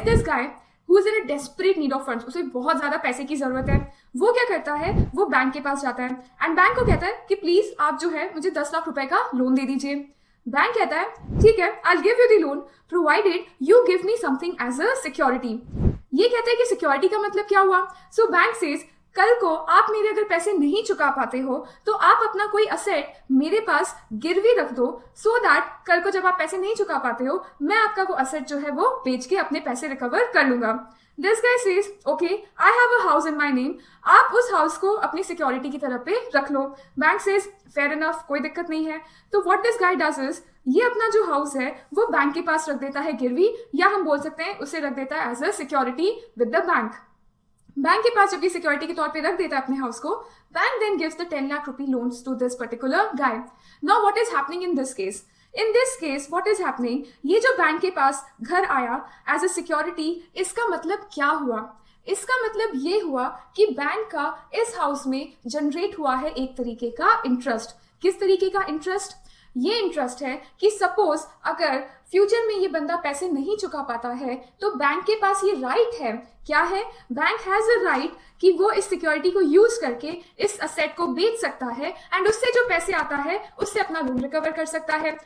This guy who is in a desperate need of funds, उसे बहुत ज्यादा पैसे की जरूरत है। वो क्या करता है, वो बैंक के पास जाता है एंड बैंक को कहता है कि प्लीज आप जो है मुझे 10 लाख रुपए का लोन दे दीजिए। बैंक कहता है ठीक है, I give you the loan provided you give me something as a security. ये कहते हैं कि सिक्योरिटी का मतलब क्या हुआ। सो बैंक सेज कल को आप मेरे अगर पैसे नहीं चुका पाते हो तो आप अपना कोई असेट मेरे पास गिरवी रख दो, सो दैट कल को जब आप पैसे नहीं चुका पाते हो मैं आपका वो असेट जो है वो बेच के अपने पैसे रिकवर कर लूंगा। This guy says okay I have a house in my name, आप उस हाउस को अपनी सिक्योरिटी की तरफ पे रख लो। बैंक सेज फेयर इनफ, कोई दिक्कत नहीं है। तो what this guy does is ये अपना जो हाउस है वो बैंक के पास रख देता है गिरवी, या हम बोल सकते हैं उसे रख देता है as a security with the bank. Bank के पास जब ये सिक्योरिटी के तौर पे रख देता है अपने हाउस को, bank then gives the 10 lakh rupee loans to this particular guy. Now what is happening in this case, in this case what is happening, ये जो बैंक के पास घर आया एज अ सिक्योरिटी, इसका मतलब क्या हुआ। इसका मतलब ये हुआ कि बैंक का इस हाउस में जनरेट हुआ है एक तरीके का इंटरेस्ट। किस तरीके का इंटरेस्ट, ये इंटरेस्ट है कि सपोज अगर फ्यूचर में ये बंदा पैसे नहीं चुका पाता है तो बैंक के पास ये राइट है, क्या है, बैंक हैज अ राइट कि वो इस सिक्योरिटी को यूज करके इस असेट को बेच सकता है एंड उससे जो पैसे आता है उससे अपना लोन रिकवर कर सकता है।